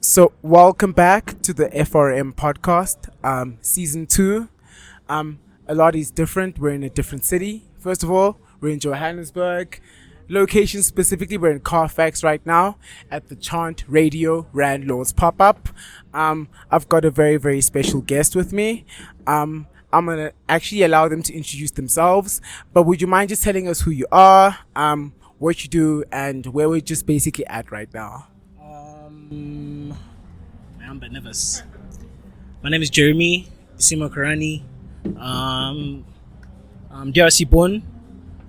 So welcome back to the FRM podcast, season 2. A lot is different. We're in a different city. First of all, we're in Johannesburg. Location specifically, we're in Carfax right now at the Chant Radio Landlords pop-up. I've got a very, very special guest with me. I'm going to actually allow them to introduce themselves. But would you mind just telling us who you are, what you do, and where we're just basically at right now? I'm a bit nervous. My name is Jeremie Bisimwa Karani. I'm DRC born,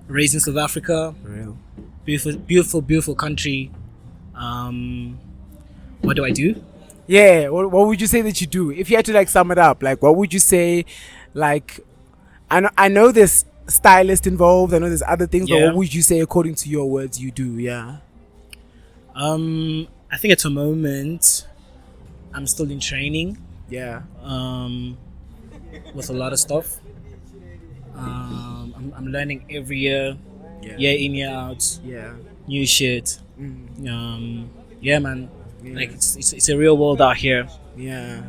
raised in South Africa. Real. Beautiful country. What do I do? Yeah, what would you say that you do? If you had to sum it up, what would you say? I know there's stylist involved. I know there's other things, but what would you say according to your words you do? Yeah. I think at the moment I'm still in training. Yeah. With a lot of stuff. I'm learning every year. Yeah. Year in, year out. Yeah. New shit. Yeah, man. Yeah. It's a real world out here. Yeah.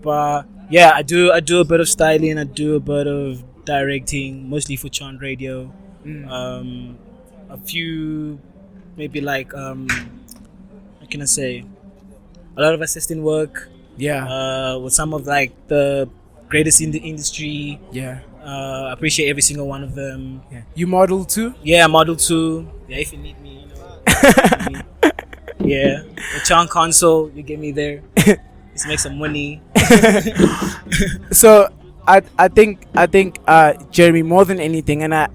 But yeah, I do a bit of styling. I do a bit of directing, mostly for Chant Radio. A few, maybe what can I say? A lot of assistant work. Yeah. With some of the greatest in the industry. Yeah. I appreciate every single one of them. Yeah. You model too? Yeah, I model too. Yeah, if you need me, you know. Yeah, the Chant console, you get me there. Let's make some money. So I think Jeremy, more than anything, and I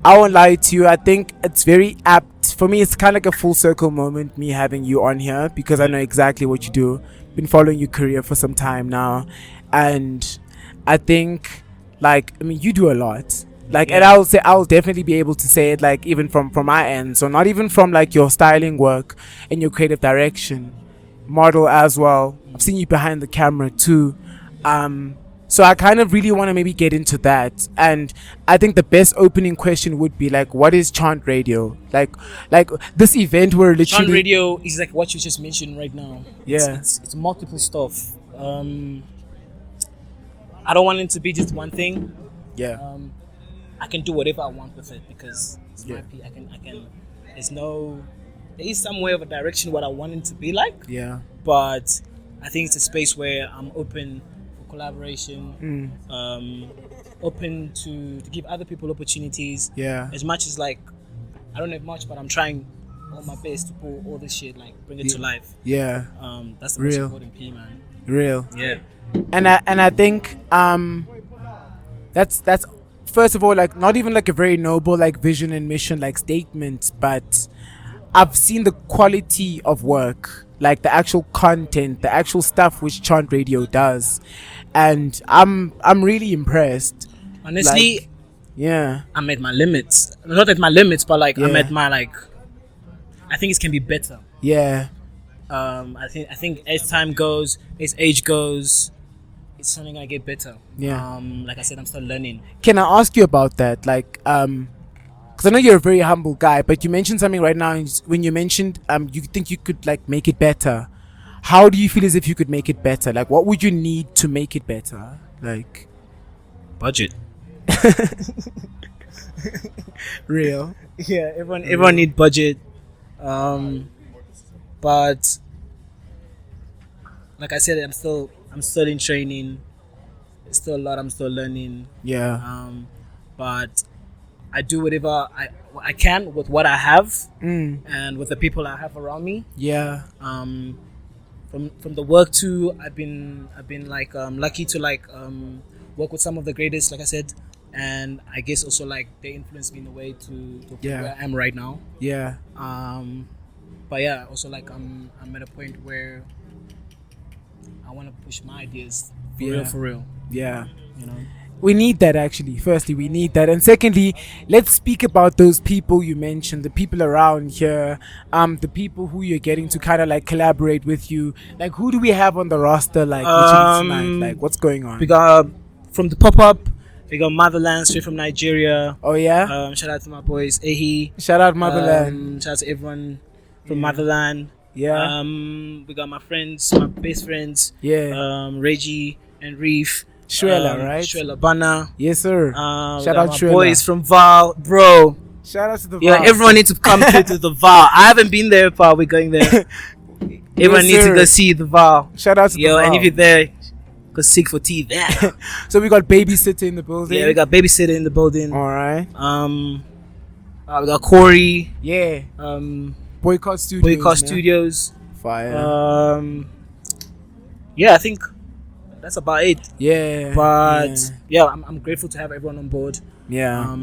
won't lie to you, I think it's very apt for me. It's kind of like a full circle moment, me having you on here, because I know exactly what you do. Been following your career for some time now, and I think you do a lot. And I'll definitely be able to say it even from my end. So not even from your styling work and your creative direction, model as well. I've seen you behind the camera too. So I kind of really want to maybe get into that. And I think the best opening question would be what is Chant Radio? This event where literally Chant Radio is what you just mentioned right now. Yeah. It's multiple stuff. I don't want it to be just one thing. Yeah. I can do whatever I want with it because it's my piece. I can. There is some way of a direction what I want it to be like. Yeah. But I think it's a space where I'm open for collaboration. Open to give other people opportunities. Yeah. As much as I don't have much, but I'm trying all my best to pull all this shit, bring it to life. Yeah. That's the most important P, man. Real. Yeah. And I think that's first of all not even a very noble vision and mission statement, but I've seen the quality of work, the actual content, the actual stuff which Chant Radio does, and I'm really impressed. Honestly, yeah, I'm at my limits. Not at my limits, but I'm at my I think it can be better. Yeah. I think as time goes, as age goes, it's only gonna get better. Yeah. Like I said, I'm still learning. Can I ask you about that? Because I know you're a very humble guy, but you mentioned something right now when you mentioned you think you could make it better. How do you feel as if you could make it better? What would you need to make it better? Budget. Real. Yeah, everyone need budget. But like I said, I'm still in training. It's still a lot I'm still learning. Yeah. But I do whatever I can with what I have and with the people I have around me. Yeah. From the work too, I've been lucky to work with some of the greatest, like I said, and I guess also they influenced me in a way to where I am right now. Yeah. But yeah, also I'm at a point where I want to push my ideas for real. Yeah. You know. We need that actually. Firstly, we need that, and secondly, let's speak about those people you mentioned, the people around here, the people who you're getting to kind of collaborate with you. Who do we have on the roster? Tonight? What's going on? We got from the pop-up. We got Motherland, straight from Nigeria. Oh yeah. Shout out to my boys, Ehi. Shout out Motherland. Shout out to everyone from Motherland. Yeah. We got my friends, my best friends. Yeah. Reggie and Reef. Right? Shwelabana. Yes, sir. We Shout got out my Shwela. boys from Val, bro. Shout out to the Yeah, Vals. everyone needs to come to the Val. I haven't been there, but we're going there. Everyone needs to go see the Val. Shout out to the Val. And if you're there, go seek for tea there. So we got babysitter in the building. Yeah, we got babysitter in the building. All right. We got Corey. Yeah. Boycott Studios. Boycott Studios. Fire. Yeah, I think that's about it. Yeah. But yeah, I'm grateful to have everyone on board. Yeah.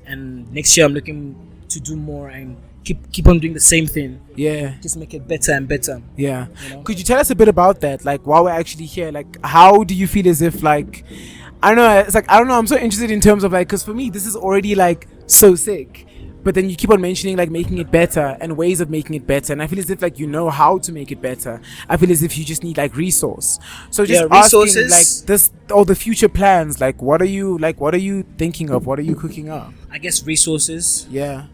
And next year I'm looking to do more and keep on doing the same thing. Yeah. Just make it better and better. Yeah. You know? Could you tell us a bit about that? Like, while we're actually here, like, how do you feel as if, like, I don't know, it's like, I don't know, I'm so interested in terms of, like, because for me, this is already, like, so sick. But then you keep on mentioning, like, making it better and ways of making it better. And I feel as if, like, you know how to make it better. I feel as if you just need, like, resource. So just resources. asking, like, this, all the future plans, like, what are you thinking of? What are you cooking up? I guess resources. Yeah.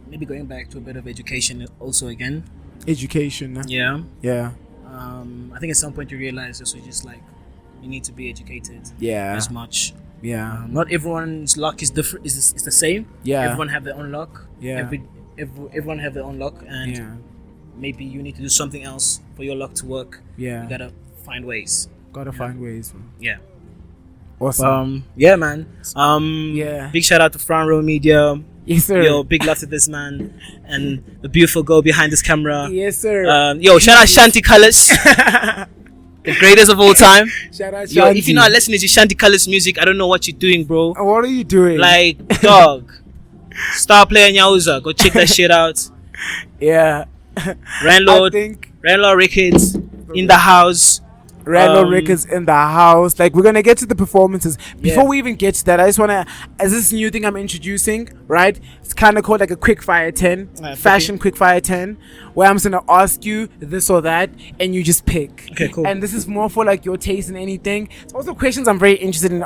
Maybe going back to a bit of education also again. Education. Yeah. Yeah. I think at some point you realize also just like you need to be educated. Yeah. As much. Yeah. Not everyone's luck is different. Is the same. Yeah. Everyone have their own luck. Yeah. Everyone have their own luck, and maybe you need to do something else for your luck to work. Yeah. You gotta find ways. Find ways. Yeah. Awesome. Yeah, man. Yeah. Big shout out to Front Row Media. Yes, sir. Yo, big love to this man and the beautiful girl behind this camera. Yes, sir. Yo, shout out Shanti Colors, the greatest of all time. Shout out Shanti. Yo, if you're not listening to Shanti Colors music, I don't know what you're doing, bro. What are you doing? Like, dog, start playing Yauza. Go check that shit out. Yeah. Randlord Records in the house. Randall Records in the house. Like, we're gonna get to the performances. Before we even get to that, I just wanna, as this new thing I'm introducing, right? It's kind of called like a quick fire 10, fashion quick fire 10, where I'm just gonna ask you this or that, and you just pick. Okay, cool. And this is more for like your taste in anything. It's also questions I'm very interested in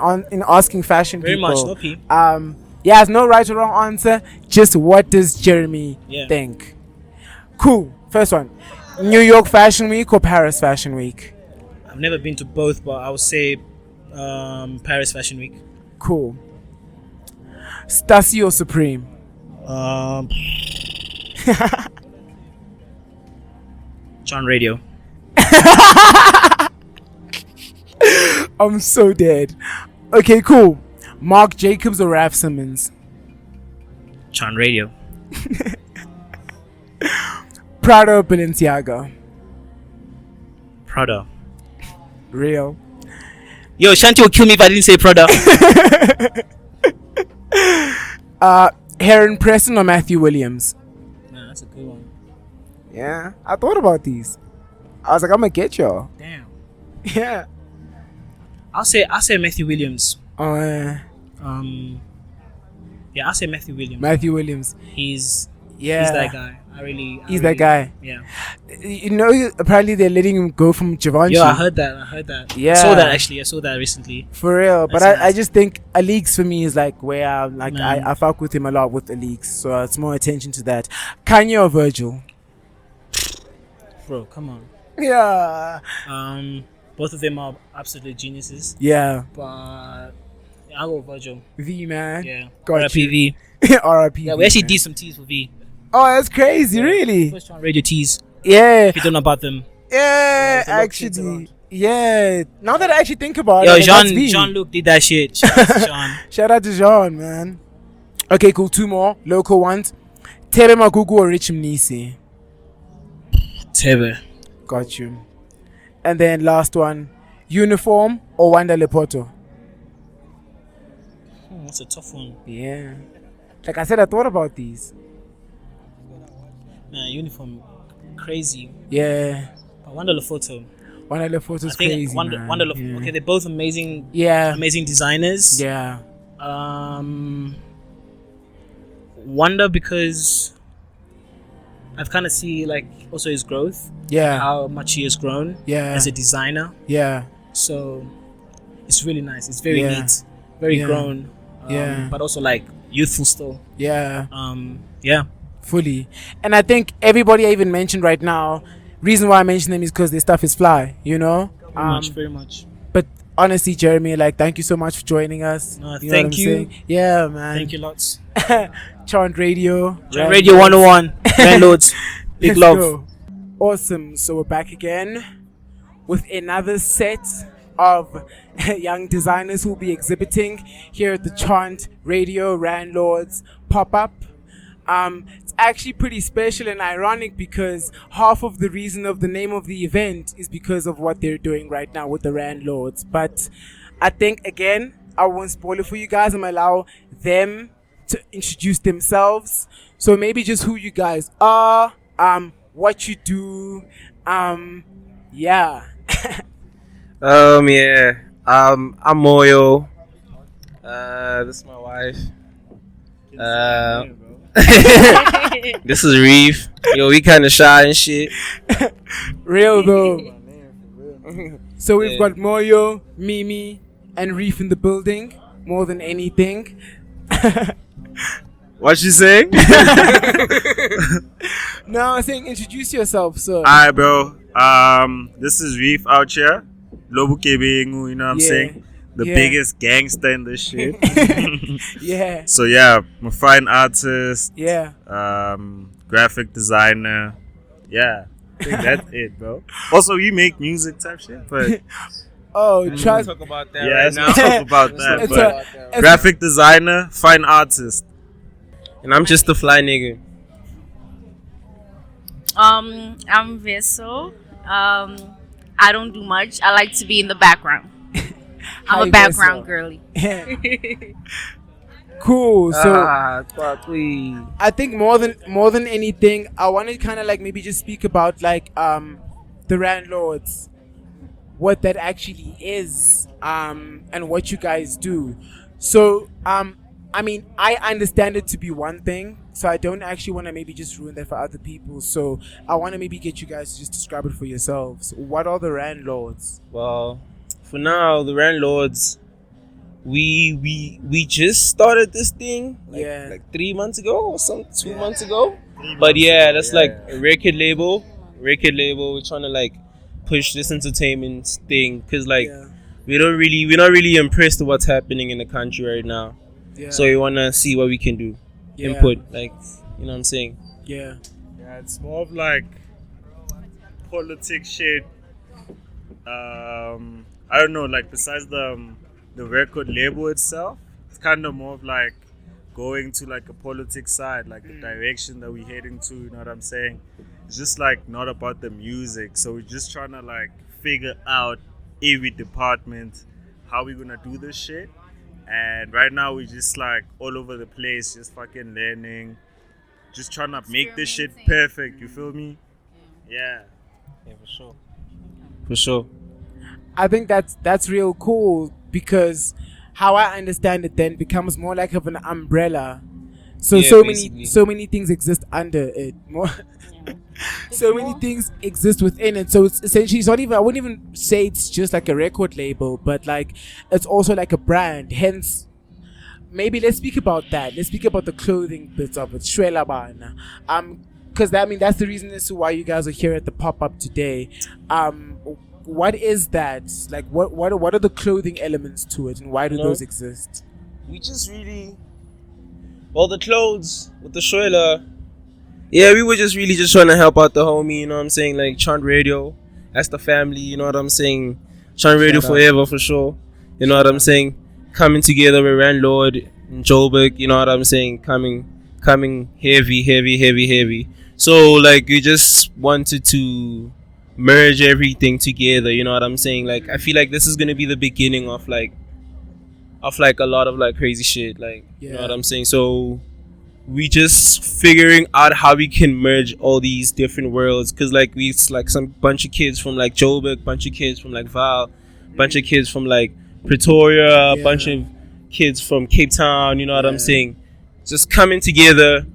asking fashion very people. Much, no P. Yeah, there's no right or wrong answer. Just what does Jeremy think? Cool. First one: New York Fashion Week or Paris Fashion Week? I've never been to both, but I would say Paris Fashion Week. Cool. Stasi or Supreme? Chant Radio. I'm so dead. Okay, cool. Mark Jacobs or Raf Simmons? Chant Radio. Prada or Balenciaga? Prada. Real. Yo, Shanti will kill me if I didn't say Prada. Heron Preston or Matthew Williams? Man, that's a good one. Yeah, I thought about these. I was like, I'm gonna get y'all. Damn. Yeah. I'll say Matthew Williams. Yeah, I'll say Matthew Williams. Matthew Williams. He's that guy. He's that guy. Yeah. You know, apparently they're letting him go from Givenchy. Yo, I heard that. Yeah. I saw that actually. I saw that recently. For real. But I just think Alix for me is like where I'm like, I fuck with him a lot with Alix. So it's more attention to that. Kanye or Virgil? Bro, come on. Yeah. Both of them are absolute geniuses. Yeah. But I'll go Virgil. V, man. Yeah. Got RIP V. RIP. Yeah, we actually did some teas for V. Oh, that's crazy, really? First Chant Radio teas. Yeah. If you don't know about them. Yeah, actually. Yeah. Now that I actually think about it. Yo, Jean-Luc did that shit. Shout out to Jean. Shout out to Jean, man. Okay, cool. 2 more local ones. Tere Magugu or Rich Mnisi? Tebe. Got you. And then last one. Uniform or Wanda Lepoto? That's a tough one. Yeah. Like I said, I thought about these. Uniform, crazy. Yeah. But Wanda Lepoto. Wanda Lepoto's crazy, Wanda man. Okay, they're both amazing. Yeah. Amazing designers. Yeah. Wanda because I've kind of see like also his growth. Yeah. How much he has grown. Yeah. As a designer. Yeah. So it's really nice. It's very neat, very grown. Yeah. But also like youthful still. Yeah. Yeah. fully. And I think everybody I even mentioned right now, reason why I mention them is because their stuff is fly, you know. Very much. But honestly, Jeremy, like, thank you so much for joining us. No, You know thank what I'm you. saying? Yeah, man. Thank you lots. Chant Radio. Chant Radio 101. Landlords. Big Let's love. go. Awesome. So we're back again with another set of young designers who will be exhibiting here at the Chant Radio Landlords pop-up. It's actually pretty special and ironic because half of the reason of the name of the event is because of what they're doing right now with the Landlords. But I think, again, I won't spoil it for you guys. I'm going to allow them to introduce themselves. So maybe just who you guys are, what you do, yeah. Yeah. I'm Moyo. This is my wife. This is Reef. Yo, we kind of shy and shit. Real though. So we've Yeah. got Moyo, Mimi, and Reef in the building. More than anything. What you saying? No, I'm saying introduce yourself, sir. Alright, bro. This is Reef out here. Lobu Kebengu, you know what I'm Yeah. saying? The Yeah. biggest gangster in this shit. Yeah, So yeah, I'm a fine artist, yeah. graphic designer. Yeah, I think that's it, bro. Also, you make music type shit, but Oh, trust. Talk about that yeah, right let's now. not talk about that. It's But it's graphic designer, fine artist. And I'm just a fly nigga. I'm Vessel. I don't do much. I like to be in the background. I'm Hi, a background Vessel. girly. Cool. So Exactly. I think more than anything, I want to kind of like maybe just speak about like the Landlords, what that actually is, and what you guys do. So I mean, I understand it to be one thing, so I don't actually want to maybe just ruin that for other people. So I want to maybe get you guys to just describe it for yourselves. What are the Landlords? Well, for now, the landlords, we just started this thing like 3 months ago or some 2 months ago. But yeah, that's like a record label. We're trying to like push this entertainment thing because like Yeah. we're not really impressed with what's happening in the country right now. Yeah. So we wanna see what we can do. Yeah. Input, like, you know what I'm saying? Yeah. Yeah, it's more of like politics shit. I don't know, like besides the record label itself, it's kind of more of like going to like a politics side, like the direction that we're heading to, you know what I'm saying? It's just like not about the music. So we're just trying to like figure out every department how we're gonna do this shit. And right now we're just like all over the place, just fucking learning, just trying to make this shit perfect, you feel me? Yeah. Yeah, for sure. I think that's real cool because how I understand it then becomes more like of an umbrella. So Yeah, so basically. many things exist under it. More so many things exist within it. So it's essentially it's not even I wouldn't even say it's just like a record label, but like it's also like a brand. Hence maybe let's speak about that. Let's speak about the clothing bits of it. Shwelabana. Because I mean that's the reason as to why you guys are here at the pop-up today. What is that? Like what are the clothing elements to it and why do No. those exist? We just really, well, the clothes with the Shwela, yeah, we were just really just trying to help out the homie, you know what I'm saying? Like Chant Radio, that's the family, you know what I'm saying? Chant Radio Shout out. forever for sure, you know what I'm saying? Coming together with Landlord and Joburg, you know what I'm saying? Coming heavy. So like we just wanted to merge everything together, you know what I'm saying? Like I feel like this is gonna be the beginning of like a lot of like crazy shit, like you know Yeah. what I'm saying? So we just figuring out how we can merge all these different worlds, because like we it's like some bunch of kids from like Joburg, bunch of kids from like Val, bunch of kids from like Pretoria, a Yeah. bunch of kids from Cape Town, you know what Yeah. I'm saying? Just coming together,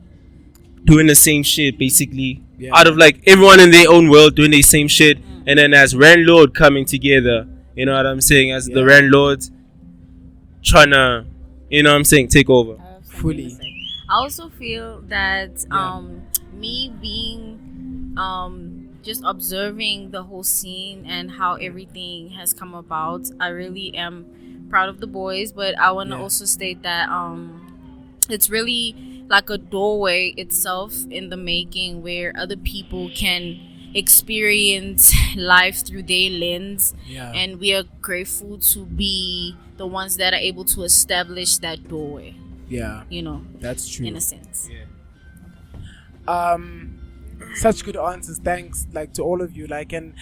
doing the same shit basically. Yeah. Out of like everyone in their own world doing the same shit, and then as Landlord coming together, you know what I'm saying? As the Yeah. Landlords trying to, you know what I'm saying, take over. Fully. I also feel that me being just observing the whole scene and how everything has come about, I really am proud of the boys. But I want to also state that it's really like a doorway itself in the making, where other people can experience life through their lens, and we are grateful to be the ones that are able to establish that doorway. You know, that's true. In a sense. Such good answers. Thanks, like, to all of you. Like, and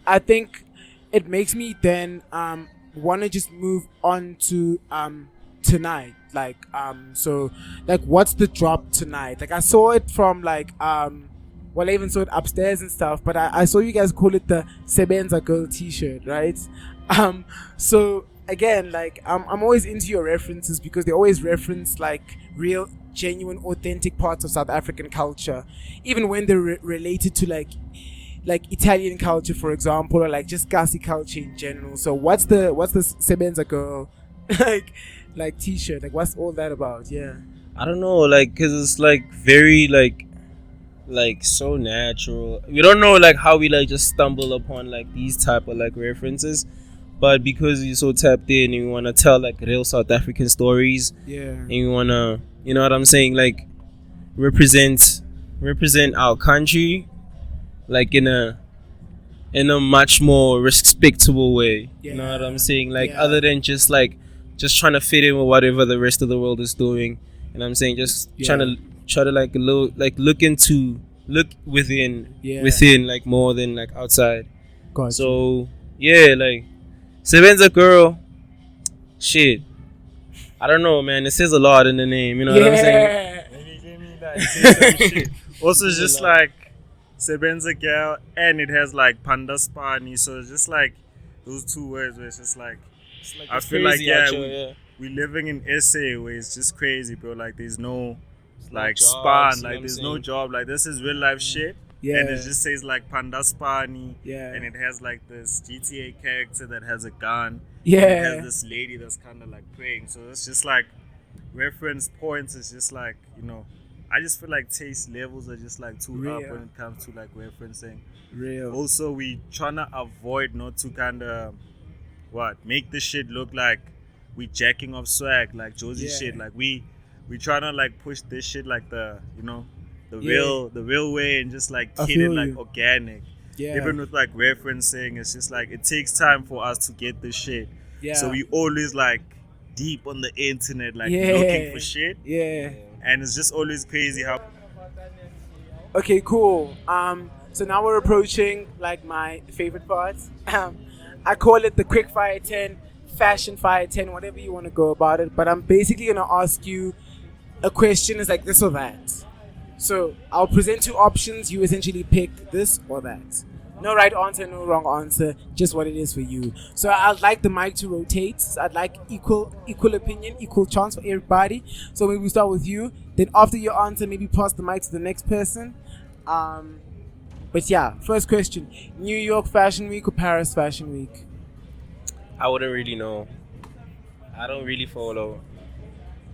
I think it makes me then want to just move on to tonight. Like, so, like, what's the drop tonight? Like, I saw it from like well, I even saw it upstairs and stuff, but I saw you guys call it the Sebenza Girl t-shirt, right? So again, like, I'm always into your references, because they always reference like real, genuine, authentic parts of South African culture, even when they're related to like Italian culture, for example, or like just Kasi culture in general. So what's the Sebenza Girl like t-shirt? Like, what's all that about? Yeah, I don't know, like, cause it's like very like so natural. We don't know like how we like just stumble upon like these type of like references, but because you're so tapped in and you want to tell like real South African stories, and you want to, you know what I'm saying, like represent our country like in a much more respectable way, you know what I'm saying, like other than just trying to fit in with whatever the rest of the world is doing. And I'm saying just try to like look within like more than like outside. Gotcha. So yeah, like Sebenza Girl, shit, I don't know, man, it says a lot in the name, you know what I'm saying. Let me like say some shit. Also, it's just like Sebenza Girl, and it has like Panda Spani, so it's just like those two words where it's just like I feel like we living in SA where it's just crazy, bro. Like, there's no like jobs, span, like there's no saying? job, like this is real life shit. And it just says like Panda Spani, and it has like this GTA character that has a gun, and it has this lady that's kind of like praying. So it's just like reference points. It's just like, you know, I just feel like taste levels are just like too up when it comes to like referencing. Also, we trying to avoid not to kind of make this shit look like we jacking off swag, like Josie shit. Like we trying to like push this shit like the, you know, the real way, and just like keep it like organic. Even with like referencing, it's just like it takes time for us to get this shit. So we always like deep on the internet, like looking for shit. And it's just always crazy how. Okay, cool. So now we're approaching like my favorite part. I call it the quick fire 10, fashion fire 10, whatever you want to go about it. But I'm basically gonna ask you a question. It's like this or that. So I'll present two options. You essentially pick this or that. No right answer, no wrong answer. Just what it is for you. So I'd like the mic to rotate. I'd like equal opinion, equal chance for everybody. So maybe we start with you. Then after your answer, maybe pass the mic to the next person. But yeah, first question: New York Fashion Week or Paris Fashion Week? I wouldn't really know. I don't really follow.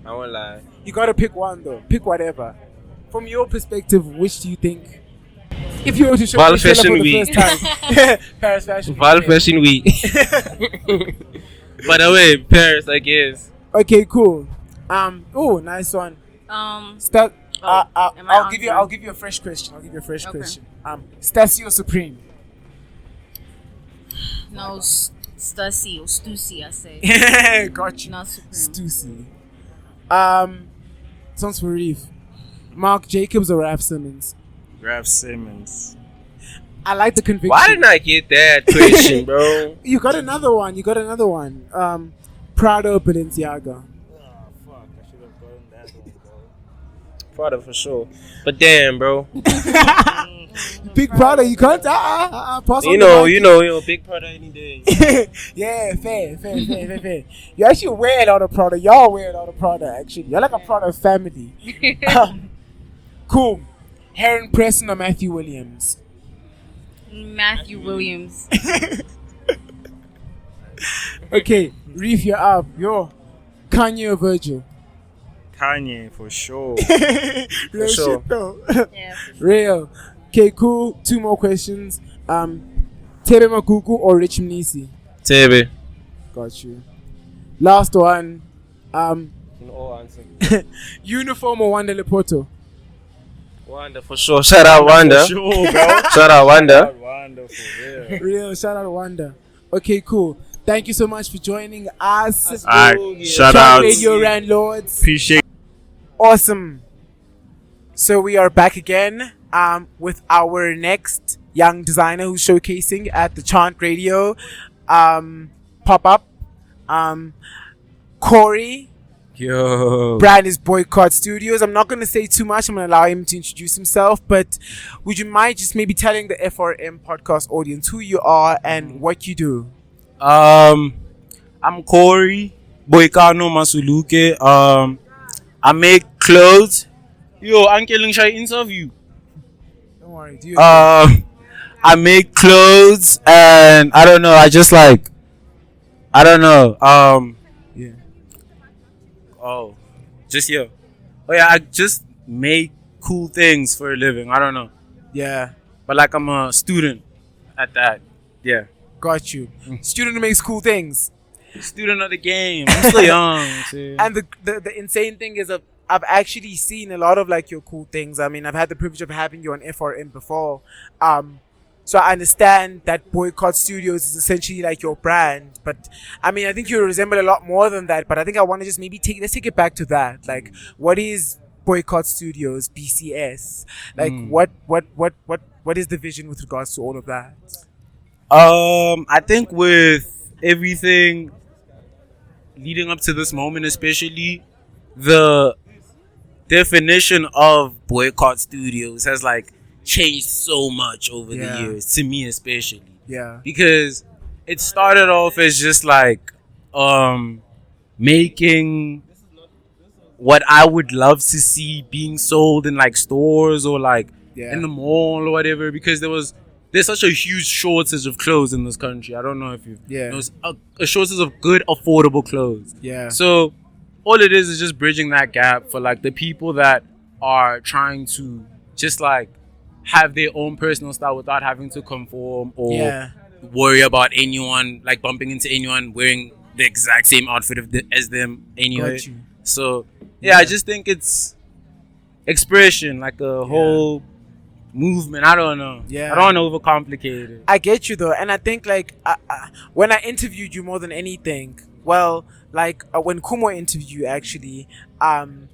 I won't lie. You gotta pick one though. Pick whatever. From your perspective, which do you think? If you were to show Val Fashion Fashion for the Week. first time, Paris Fashion Week. Val Fashion Week. By the way, Paris, I guess. Okay, cool. Oh, nice one. Start. I'll give you a fresh question. Question. Stasio Supreme. No, Stussy or Stussy, I say. Got you. Not Supreme. Stussy. Songs for Reef. Mark Jacobs or Raph Simmons? Raph Simmons. I like the conviction. Why didn't I get that question, bro? You got another one. Prada or Balenciaga? Oh, fuck. I should have gotten that one, bro. Prada for sure. But damn, bro. Big Prada, you can't. Pass on You know, big Prada any day. Yeah, fair. You actually wear a lot of Prada. Y'all wear a lot of Prada, actually. You're like a Prada family. Cool. Heron Preston or Matthew Williams? Matthew Williams. Okay, Reef, you're up. Yo, Kanye or Virgil? Kanye for sure. Real sure. shit though. Yeah. Real. Okay, cool. 2 more questions. Tebe Makuku or Rich Mnisi? Tebe. Got you. Last one. No answer. Uniform or Wanda Lepoto? Wanda for sure. Shout out Wanda. For sure, bro. Shout out Wanda. Wanda for real. Real. Shout out Wanda. Okay, cool. Thank you so much for joining us. Alright, shout Chant out. Radio Landlords. Appreciate. Awesome. So we are back again with our next young designer who's showcasing at the Chant Radio pop-up. Corey. Yo. Brand is Boycott Studios. I'm not going to say too much. I'm going to allow him to introduce himself. But would you mind just maybe telling the FRM podcast audience who you are and what you do? I'm Corey, Boikano, Masuluke. I make clothes. Yo, Uncle Lingsha interview. Don't worry. Do you I make clothes and I don't know. I just like, I don't know. yeah. Oh, just yeah. Oh yeah, I just make cool things for a living. I don't know, Yeah. but like I'm a student at that. Yeah, Got you. Student who makes cool things. student of the game. I'm still young. See. And the insane thing is I've actually seen a lot of like your cool things. I mean, I've had the privilege of having you on FRM before. So I understand that Boycott Studios is essentially like your brand. But I mean, I think you resemble a lot more than that. But I think I want to just maybe let's take it back to that. Like, what is Boycott Studios, BCS? Like, what is the vision with regards to all of that? I think with everything leading up to this moment, especially the definition of Boycott Studios has like changed so much over the Yeah. years, to me especially, Yeah. because it started off as just like making what I would love to see being sold in like stores or like Yeah. in the mall or whatever, because there's such a huge shortage of clothes in this country. I don't know if you Yeah. know, a shortage of good affordable clothes. Yeah. So all it is just bridging that gap for like the people that are trying to just like have their own personal style without having to conform or Yeah. worry about anyone like bumping into anyone wearing the exact same outfit as them anyway. Got you. So yeah, I just think it's expression, like a whole movement. I don't know. Yeah. I don't want to overcomplicate it. I get you though, and I think like when I interviewed you more than anything, well, like when Kumo interviewed you actually, and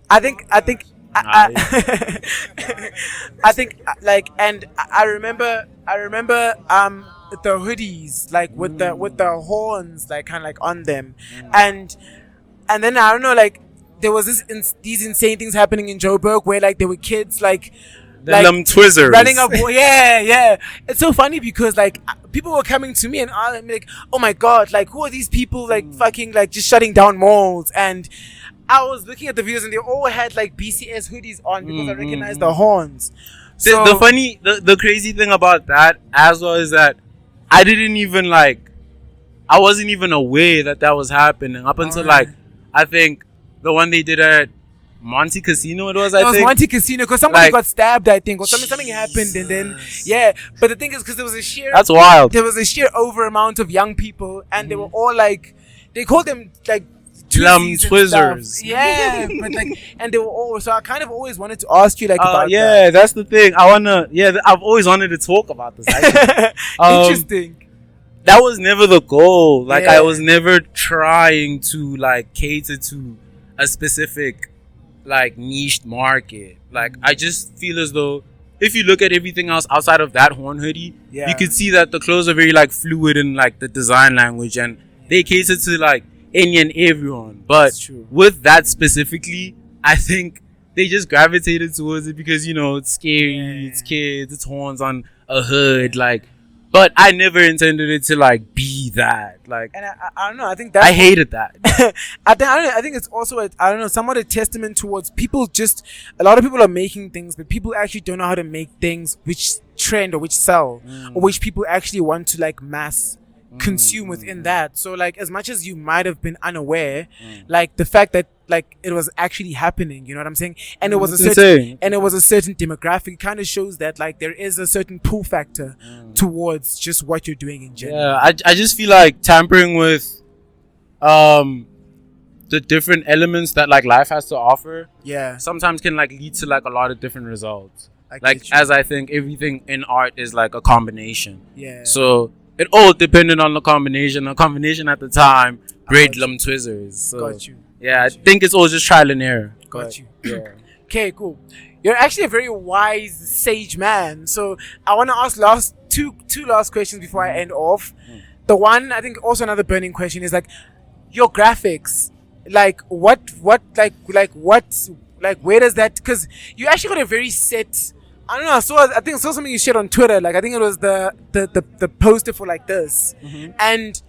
I think I think like, and I remember the hoodies like with the horns like kind of like on them, and then I don't know, like there was these insane things happening in Joburg where like there were kids like Them Twizzlers. running up. Yeah. It's so funny because like people were coming to me and I'm like, oh my god, like who are these people like fucking like just shutting down malls? And I was looking at the videos and they all had like BCS hoodies on because I recognized the horns. So The crazy thing about that as well is that I wasn't even aware that was happening up until like I think the one they did at Monte Casino it was was Monte Casino because somebody Like- got stabbed, I think, or something happened, and then but the thing is because there was a sheer over amount of young people and they were all like, they called them like Plum Twizzlers and Twizzlers. stuff. Yeah, but like, and they were all, so I kind of always wanted to ask you like about yeah, that's the thing. I've always wanted to talk about this. that. Interesting. That was never the goal. Like Yeah. I was never trying to like cater to a specific like niche market. Like I just feel as though if you look at everything else outside of that horn hoodie, Yeah. you could see that the clothes are very like fluid in like the design language and they cater to like any and everyone. But That's true. with that specifically, I think they just gravitated towards it because, you know, it's scary, it's kids, it's horns on a hood, like. But I never intended it to like be that. Like, And I don't know. I think that's I hated that. I think it's also somewhat a testament towards people. Just a lot of people are making things, but people actually don't know how to make things which trend or which sell or which people actually want to like mass consume within that. So like as much as you might have been unaware, like the fact that like it was actually happening. You know what I'm saying? And it was That's insane. and it was a certain demographic. It kind of shows that like there is a certain pull factor towards just what you're doing in general. Yeah, I just feel like tampering with the different elements that like life has to offer Yeah, sometimes can like lead to like a lot of different results. I Like get you. as I think everything in art is like a combination. Yeah. So it all depended on the combination. The combination at the time, Braid got you. Lum Twizzlers. So Got you. yeah, I think it's all just trial and error. Got But, you. Yeah. Okay, cool. You're actually a very wise sage man. So I want to ask two last questions before I end off. The one, I think also another burning question is like your graphics. Like what where does that, because you actually got a very set, I don't know, I think I saw something you shared on Twitter, like I think it was the poster for like this. And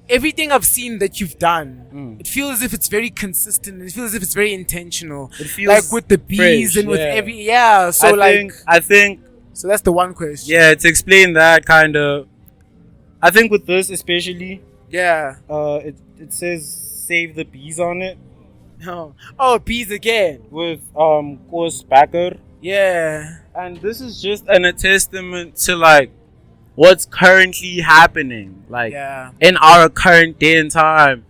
everything I've seen that you've done, it feels as if it's very consistent. It feels as if it's very intentional. It feels like with the bees fresh, and with yeah. So I think so that's the one question. yeah, to explain that kind of, I think with this especially, Yeah. it says save the bees on it Oh, bees again. with course backer. Yeah. And this is just a testament to like what's currently happening, like Yeah. in our current day and time.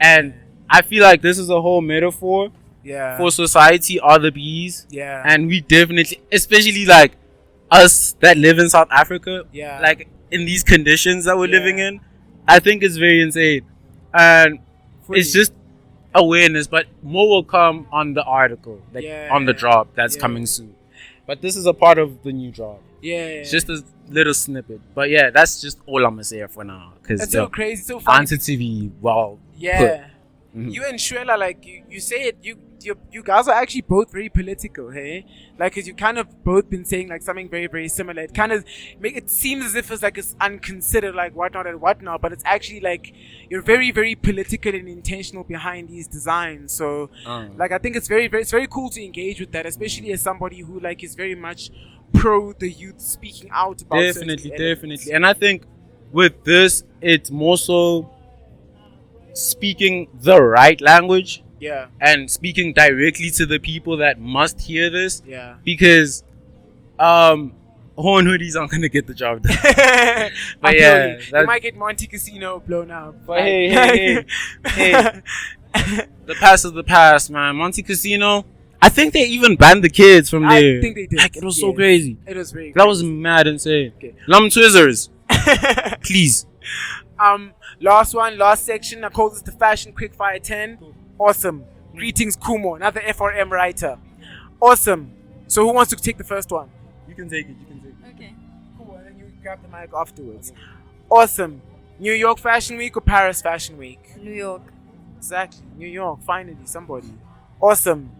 And I feel like this is a whole metaphor Yeah. for society are the bees. Yeah. And we definitely, especially like us that live in South Africa, Yeah. like in these conditions that we're Yeah. living in, I think it's very insane. And it's just awareness, but more will come on the article, like Yeah. on the drop that's Yeah. coming soon. But this is a part of the new drop. Yeah. It's just a little snippet. But yeah, that's just all I'm gonna say for now. Because That's so crazy, so funny. answer TV, well, Yeah. Mhm. You and Shwela, like you say it, you guys are actually both very political, hey? Like, cause you kind of both been saying like something very, very similar. It kind of it seems as if it's like it's unconsidered, like whatnot and whatnot, but it's actually like you're very, very political and intentional behind these designs. So, like, I think it's it's very cool to engage with that, especially as somebody who like is very much pro the youth speaking out about definitely. certain elements. And I think with this, it's more so speaking the right language Yeah. and speaking directly to the people that must hear this. Yeah. Because horn hoodies aren't gonna get the job done. I But feel yeah, you. You that- might get Monte Casino blown up. But hey, the past is the past, man. Monte Casino, I think they even banned the kids from I there. think they did. Like, it was so Yes. crazy. It was very That was mad insane. Okay. Lum Twizzlers, please. Last section. I call this the Fashion Quickfire 10. Awesome. Greetings, Kumo, another FRM writer. Awesome. So who wants to take the first one? You can take it. Okay. Cool, and then you grab the mic afterwards. Awesome. New York Fashion Week or Paris Fashion Week? New York. Exactly. New York, finally, somebody. Awesome.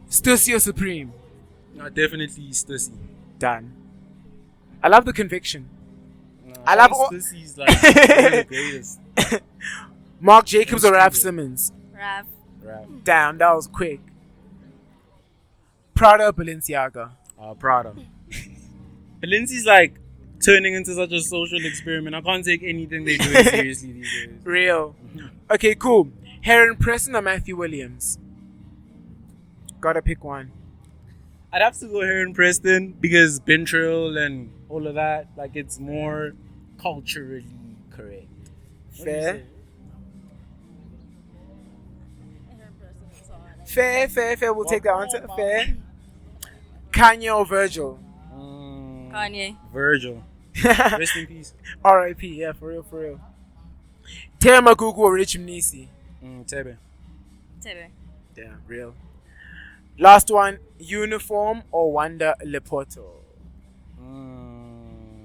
Stussy or Supreme? No, definitely Stussy. Done. I love the conviction. I love all- Stussy's like one of the greatest. Mark Jacobs or Raf Simmons? Rap. Rap. Damn, that was quick. Prada or Balenciaga? Prada. Balenci's like turning into such a social experiment. I can't take anything they do seriously these days. Real. Okay, cool. Heron Preston or Matthew Williams? Gotta pick one. I'd have to go here in Preston because Bentrill and all of that, like it's more culturally correct. What do you Fair. say? Fair. We'll take that answer. Fair. Kanye or Virgil? Kanye. Virgil. Rest in peace. R.I.P. Yeah, for real. Tera Magugu or Rich Mnisi? Tebe. Tebe. Yeah, real. Last one. Uniform or Wanda Lepoto?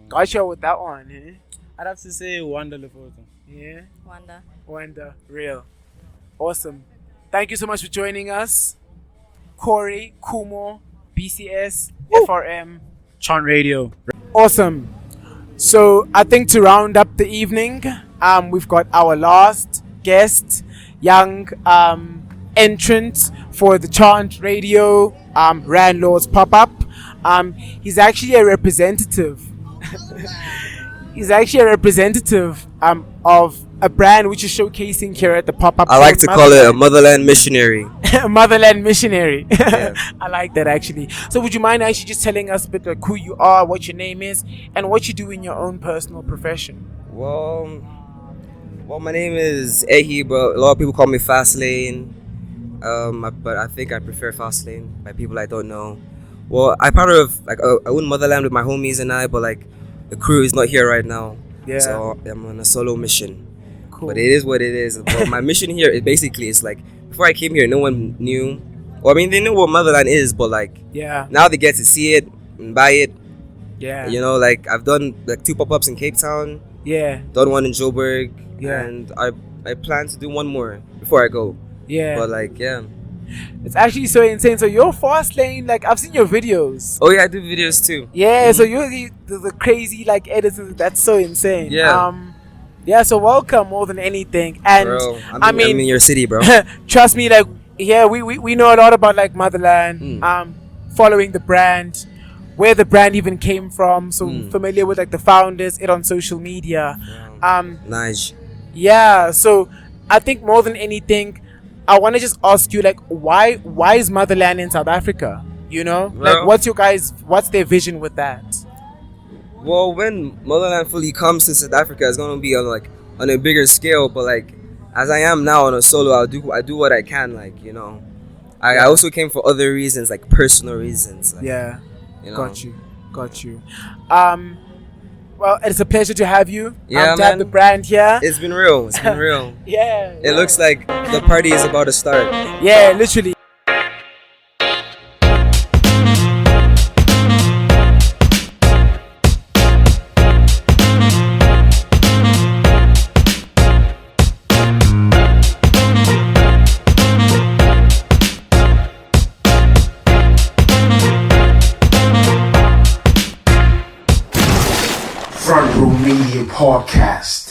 Gotcha with that one, eh? I'd have to say Wonderful. Yeah. Wanda. Real. Awesome. Thank you so much for joining us. Corey, Kumo, BCS, FRM. Chant Radio. Awesome. So I think to round up the evening, we've got our last guest, young entrant for the Chant Radio Landlords pop-up. He's actually a representative. he's actually a representative of a brand which is showcasing here at the pop-up. I like to call it a Motherland missionary. Motherland missionary. Yeah. I like that actually. So would you mind actually just telling us a bit like who you are, what your name is, and what you do in your own personal profession? Well, my name is Ehi, but a lot of people call me Fastlane. But I think I prefer Fastlane by people I don't know. Well, I'm part of like I own Motherland with my homies and I, but like the crew is not here right now. Yeah. So I'm on a solo mission. Cool. But it is what it is. But my mission here is basically it's like before I came here, no one knew. Well, I mean they knew what Motherland is, but like Yeah. now they get to see it and buy it. Yeah. You know, like I've done like 2 pop-ups in Cape Town, Yeah. done one in Joburg, Yeah. and I plan to do one more before I go. Yeah. But like yeah. It's actually so insane. So you're fast lane, like I've seen your videos. Oh yeah, I do videos too. Yeah, so you're the crazy like editors. That's so insane. Yeah. Yeah, so welcome more than anything. And Bro, I'm in your city, bro. trust me, like yeah, we know a lot about like Motherland, following the brand, where the brand even came from, so familiar with like the founders, it on social media. Nice. Yeah, so I think more than anything, I want to just ask you like why is Motherland in South Africa? You know, like what's their vision with that? Well, when Motherland fully comes to South Africa, it's gonna be on a bigger scale. But like, as I am now on a solo, I do what I can. Like you know, I also came for other reasons, like personal reasons. Like, Yeah, you know. got you. Well, it's a pleasure to have you. Yeah, to have man. the brand here. It's been real. Yeah. It looks like the party is about to start. Yeah, literally. Front Row Media Podcast.